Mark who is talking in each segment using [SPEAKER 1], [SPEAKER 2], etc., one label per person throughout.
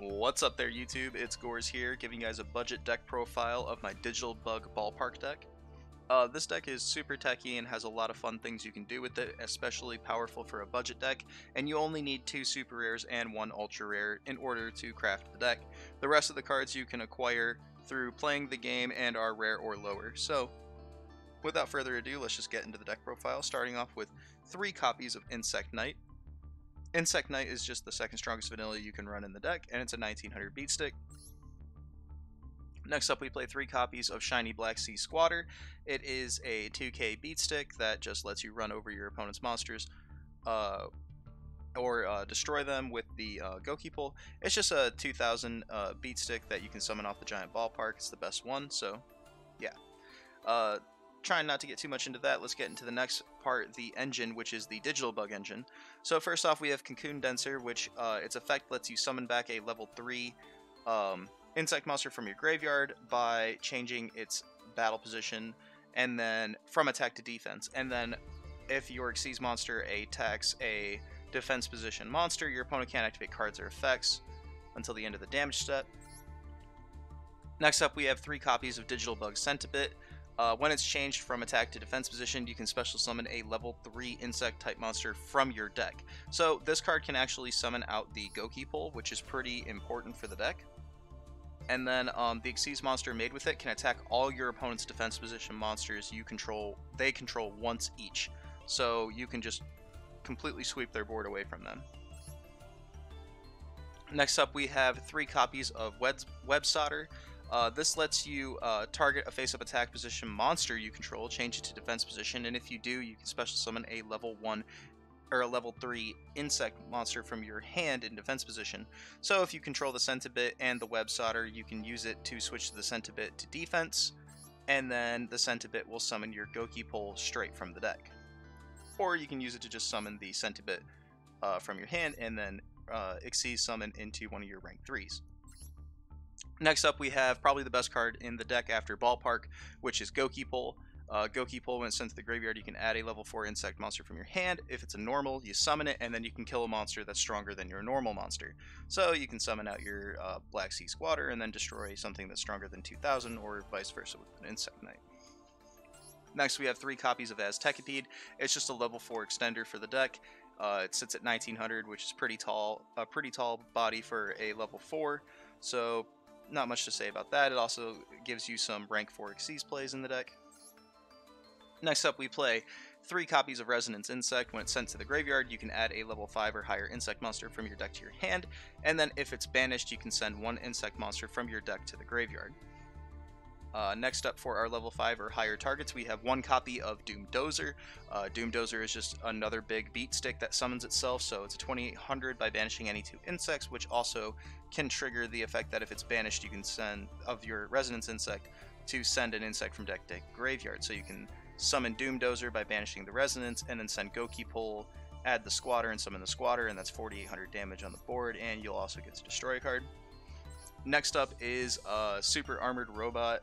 [SPEAKER 1] What's up there, YouTube? It's Gores here, giving you guys a budget deck profile of my Digital Bug Ballpark deck. This deck is super techy and has a lot of fun things you can do with it, especially powerful for a budget deck, and you only need 2 super rares and 1 ultra rare in order to craft the deck. The rest of the cards you can acquire through playing the game and are rare or lower. So, without further ado, let's just get into the deck profile, starting off with 3 copies of Insect Knight. Insect Knight is just the second strongest vanilla you can run in the deck, and it's a 1900 beat stick. Next up, we play 3 copies of Shiny Black Sea Squatter. It is a 2k beat stick that just lets you run over your opponent's monsters or destroy them with the Goki Pull. It's just a 2000 beat stick that you can summon off the Giant Ballpark. It's the best one, so yeah. Trying not to get too much into that, let's get into the next part, the engine, which is the Digital Bug engine. So first off, we have Cocoon Denser, which its effect lets you summon back a level 3 insect monster from your graveyard by changing its battle position and then from attack to defense. And then if your Xyz monster attacks a defense position monster, your opponent can't activate cards or effects until the end of the damage step. Next up, we have 3 copies of Digital Bug Centipede. When it's changed from attack to defense position, you can special summon a level 3 insect type monster from your deck. So this card can actually summon out the Goki Pull, which is pretty important for the deck. And then the Xyz monster made with it can attack all your opponent's defense position monsters they control once each. So you can just completely sweep their board away from them. Next up, we have 3 copies of Web Solder. This lets you target a face-up attack position monster you control, change it to defense position, and if you do, you can special summon a level 1 or a level 3 insect monster from your hand in defense position. So if you control the Centipede and the Web Solder, you can use it to switch the Centipede to defense, and then the Centipede will summon your Goki Pull straight from the deck. Or you can use it to just summon the Centipede from your hand and then Xyz summon into one of your rank 3s. Next up, we have probably the best card in the deck after Ballpark, which is Goki Pull. Goki Pull, when it's sent to the graveyard, you can add a level 4 insect monster from your hand. If it's a normal, you summon it, and then you can kill a monster that's stronger than your normal monster. So you can summon out your Black Sea Squatter and then destroy something that's stronger than 2000, or vice versa with an Insect Knight. Next, we have 3 copies of Aztekipede. It's just a level 4 extender for the deck. It sits at 1900, which is a pretty tall body for a level 4. So not much to say about that. It also gives you some rank 4 Xyz plays in the deck. Next up, we play 3 copies of Resonance Insect. When it's sent to the graveyard, you can add a level 5 or higher insect monster from your deck to your hand, and then if it's banished, you can send 1 insect monster from your deck to the graveyard. Next up, for our level 5 or higher targets, we have 1 copy of Doom Dozer. Doom Dozer is just another big beat stick that summons itself, so it's a 2800 by banishing any 2 insects, which also can trigger the effect that if it's banished, you can send of your Resonance Insect to send an insect from deck to graveyard. So you can summon Doom Dozer by banishing the Resonance, and then send Goki Pull, add the Squatter, and summon the Squatter, and that's 4800 damage on the board, and you'll also get to destroy a card. Next up is Super Armored Robot,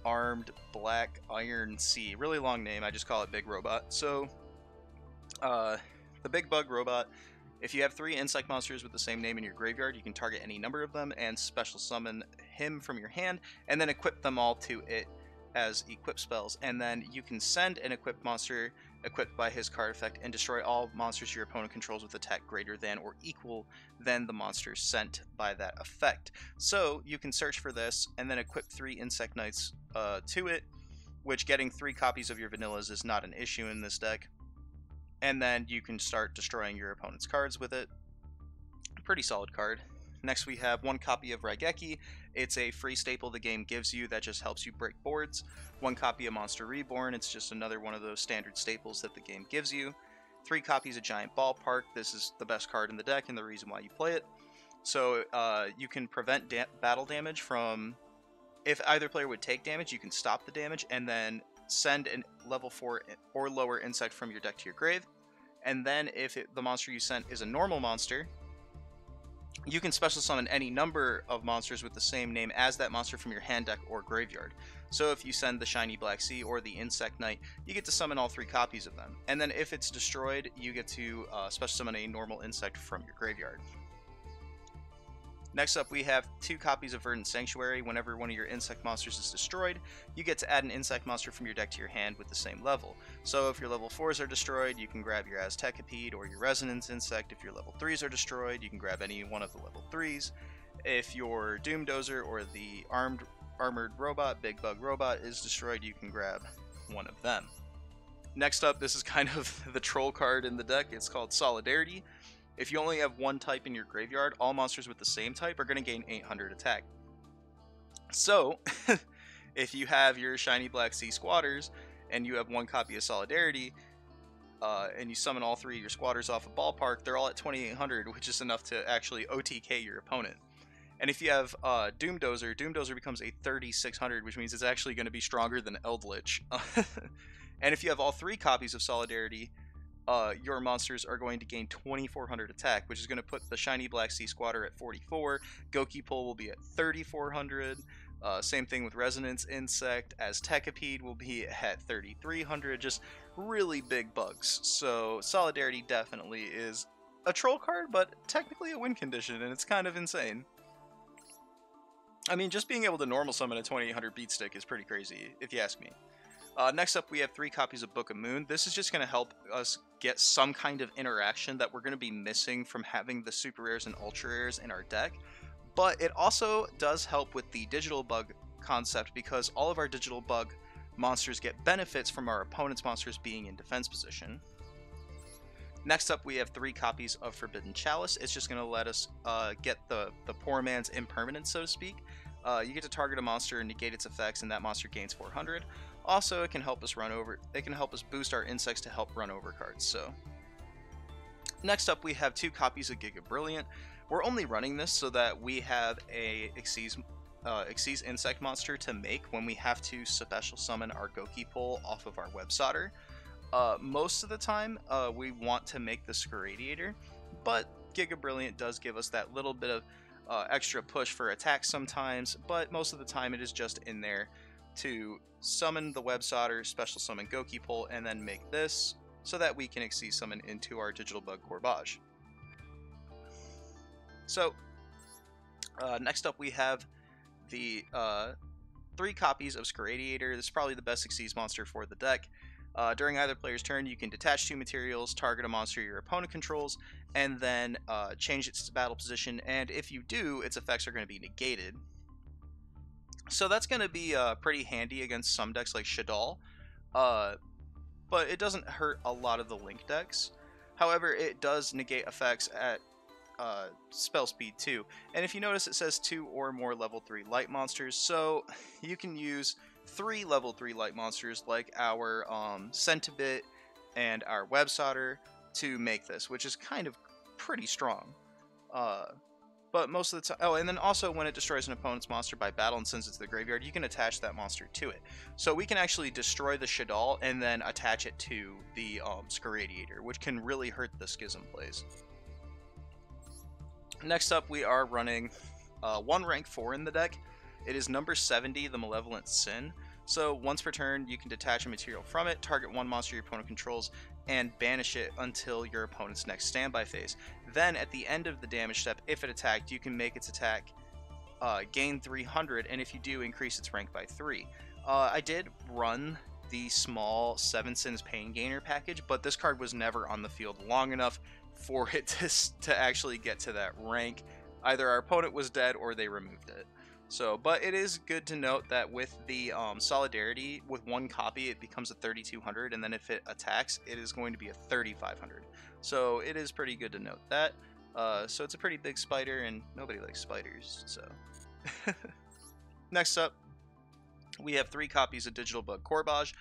[SPEAKER 1] Armed Black Iron Sea. Really long name, I just call it Big Robot. So, the Big Bug Robot, if you have 3 insect monsters with the same name in your graveyard, you can target any number of them and special summon him from your hand, and then equip them all to it as equip spells. And then you can send an equipped monster equipped by his card effect and destroy all monsters your opponent controls with attack greater than or equal than the monster sent by that effect. So you can search for this and then equip 3 Insect Knights to it, which getting 3 copies of your vanillas is not an issue in this deck. And then you can start destroying your opponent's cards with it. Pretty solid card. Next, we have 1 copy of Raigeki. It's a free staple the game gives you that just helps you break boards. 1 copy of Monster Reborn. It's just another one of those standard staples that the game gives you. 3 copies of Giant Ballpark. This is the best card in the deck and the reason why you play it. So you can prevent battle damage from... If either player would take damage, you can stop the damage and then send a level 4 or lower insect from your deck to your grave. And then if the monster you sent is a normal monster, you can special summon any number of monsters with the same name as that monster from your hand, deck, or graveyard. So if you send the Shiny Black Sea or the Insect Knight, you get to summon all 3 copies of them. And then if it's destroyed, you get to special summon a normal insect from your graveyard. Next up, we have 2 copies of Verdant Sanctuary. Whenever one of your insect monsters is destroyed, you get to add an insect monster from your deck to your hand with the same level. So if your level 4s are destroyed, you can grab your Aztekipede or your Resonance Insect. If your level 3s are destroyed, you can grab any one of the level 3s. If your Doomdozer or the armored robot, Big Bug Robot, is destroyed, you can grab one of them. Next up, this is kind of the troll card in the deck. It's called Solidarity. If you only have one type in your graveyard, all monsters with the same type are going to gain 800 attack. So, if you have your Shiny Black Sea Squatters, and you have one copy of Solidarity, and you summon all 3 of your squatters off a ballpark, they're all at 2800, which is enough to actually OTK your opponent. And if you have Doomdozer, Doomdozer becomes a 3600, which means it's actually going to be stronger than Eldritch. And if you have all 3 copies of Solidarity, your monsters are going to gain 2400 attack, which is going to put the Shiny Black Sea Squatter at 44. Gokipole will be at 3400. Same thing with Resonance Insect. Aztekipede will be at 3300. Just really big bugs. So Solidarity definitely is a troll card, but technically a win condition, and it's kind of insane. I mean, just being able to normal summon a 2800 beat stick is pretty crazy, if you ask me. Next up, we have 3 copies of Book of Moon. This is just going to help us get some kind of interaction that we're going to be missing from having the super rares and ultra rares in our deck. But it also does help with the digital bug concept, because all of our digital bug monsters get benefits from our opponent's monsters being in defense position. Next up, we have 3 copies of Forbidden Chalice. It's just going to let us get the poor man's impermanence, so to speak. You get to target a monster and negate its effects, and that monster gains 400. Also, it can help us boost our insects to help run over cards. So, next up, we have 2 copies of Giga Brilliant. We're only running this so that we have a Xyz insect monster to make when we have to special summon our Gokipole off of our Web Solder. Most of the time, we want to make the Sciradiator, but Giga Brilliant does give us that little bit of extra push for attacks sometimes, but most of the time it is just in there to summon the Web Solder, special summon Gokipole, and then make this so that we can Xyz summon into our Digital Bug Corbage. So, next up we have the 3 copies of Sciradiator. This is probably the best Xyz monster for the deck. During either player's turn, you can detach 2 materials, target a monster your opponent controls, and then change its battle position, and if you do, its effects are going to be negated. So that's going to be pretty handy against some decks like Shaddoll, but it doesn't hurt a lot of the Link decks. However, it does negate effects at spell speed too, and if you notice, it says 2 or more level 3 light monsters, so you can use 3 level 3 light monsters like our Centibit and our Web Solder to make this, which is kind of pretty strong. But most of the time, oh, and then also when it destroys an opponent's monster by battle and sends it to the graveyard, you can attach that monster to it. So we can actually destroy the Shaddoll and then attach it to the Sciradiator, which can really hurt the Schism plays. Next up, we are running 1 rank 4 in the deck. It is number 70, the Malevolent Sin. So once per turn, you can detach a material from it, target 1 monster your opponent controls, and banish it until your opponent's next standby phase. Then at the end of the damage step, if it attacked, you can make its attack gain 300, and if you do, increase its rank by 3. I did run the small 7 Sins Pain Gainer package, but this card was never on the field long enough for it to actually get to that rank. Either our opponent was dead or they removed it. So, but it is good to note that with the Solidarity, with 1 copy, it becomes a 3200, and then if it attacks, it is going to be a 3500. So it is pretty good to note that. So it's a pretty big spider, and nobody likes spiders, so. Next up, we have 3 copies of Digital Bug Corbage.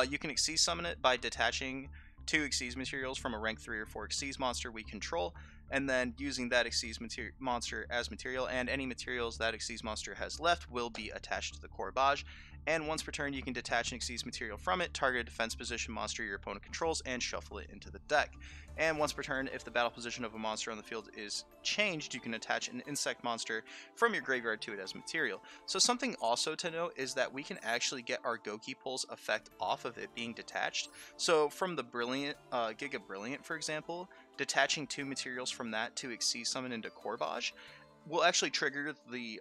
[SPEAKER 1] You can Xyz summon it by detaching 2 Xyz materials from a rank 3 or 4 Xyz monster we control, and then using that Xyz monster as material, and any materials that Xyz monster has left will be attached to the Corbage. And once per turn, you can detach an Xyz material from it, target a defense position monster your opponent controls, and shuffle it into the deck. And once per turn, if the battle position of a monster on the field is changed, you can attach an insect monster from your graveyard to it as material. So something also to note is that we can actually get our Gokipole's effect off of it being detached. So from the Giga Brilliant, for example, detaching 2 materials from that to Xyz summon into Corbage, will actually trigger the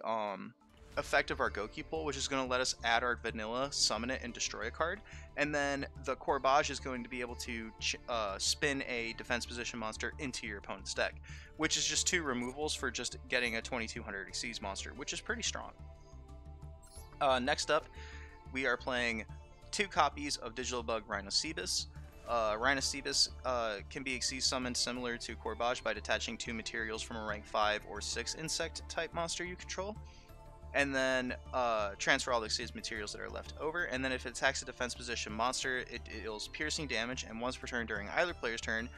[SPEAKER 1] effect of our Goki pull, which is going to let us add our vanilla, summon it, and destroy a card. And then the Corbage is going to be able to spin a defense position monster into your opponent's deck, which is just 2 removals for just getting a 2200 Xyz monster, which is pretty strong. Next up, we are playing 2 copies of Digital Bug Rhinocebus. Rhinocebus can be Xyz summoned similar to Corbage by detaching 2 materials from a rank 5 or 6 insect type monster you control, and then transfer all the Xyz materials that are left over. And then if it attacks a defense position monster, it deals piercing damage, and once per turn during either player's turn,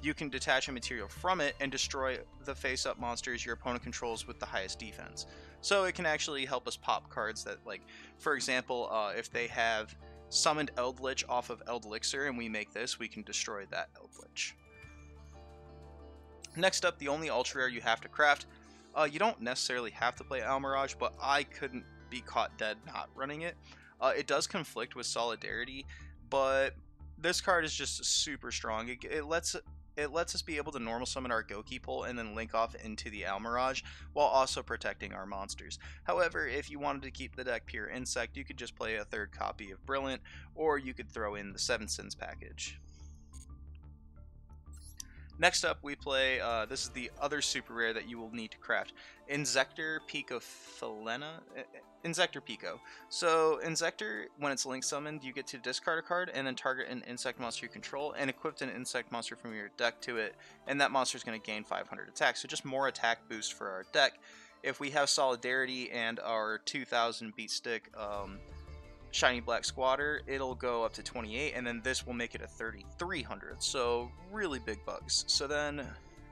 [SPEAKER 1] you can detach a material from it and destroy the face-up monsters your opponent controls with the highest defense. So it can actually help us pop cards that, like, for example, if they have summoned Eldritch off of Eldelixir and we make this, we can destroy that Eldritch. Next up, the only ultra rare you have to craft. You don't necessarily have to play Almirage, but I couldn't be caught dead not running it. It does conflict with Solidarity, but this card is just super strong. It lets us be able to normal summon our Goki pull and then link off into the Almirage while also protecting our monsters. However, if you wanted to keep the deck pure insect, you could just play a 3rd copy of Brilliant, or you could throw in the 7 Sins package. Next up, we play, this is the other super rare that you will need to craft, Inzektor Picophelena. Inzektor Pico. So, Inzektor, when it's link summoned, you get to discard a card and then target an insect monster you control and equip an insect monster from your deck to it, and that monster is going to gain 500 attack. So just more attack boost for our deck. If we have Solidarity and our 2000 beat stick Shiny Black Squatter, it'll go up to 28, and then this will make it a 3300, so really big bugs. So then,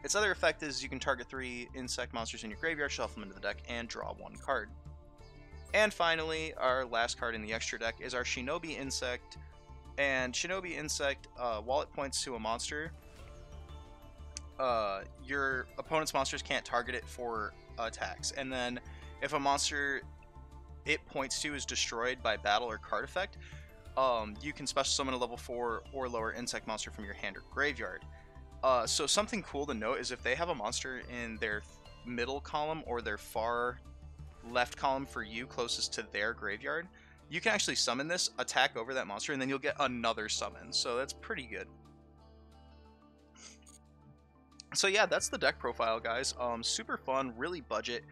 [SPEAKER 1] its other effect is you can target 3 insect monsters in your graveyard, shuffle them into the deck, and draw 1 card. And finally, our last card in the extra deck is our Shinobi Insect, and Shinobi Insect, while it points to a monster, your opponent's monsters can't target it for attacks, and then if a monster it points to is destroyed by battle or card effect, you can special summon a level 4 or lower insect monster from your hand or graveyard. So something cool to note is if they have a monster in their middle column or their far left column for you closest to their graveyard, you can actually summon this, attack over that monster, and then you'll get another summon. So that's pretty good. So yeah, that's the deck profile, guys. Super fun, really budget.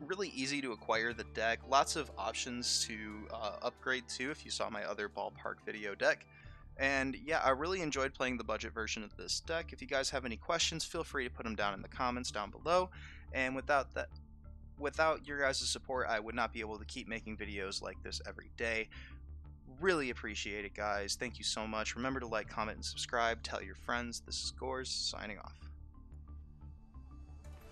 [SPEAKER 1] Really easy to acquire the deck, lots of options to upgrade to if you saw my other ballpark video deck. And yeah, I really enjoyed playing the budget version of this deck. If you guys have any questions, feel free to put them down in the comments down below. And without your guys' support, I would not be able to keep making videos like this every day. Really appreciate it, guys. Thank you so much. Remember to like, comment, and subscribe. Tell your friends. This is Gores, signing off.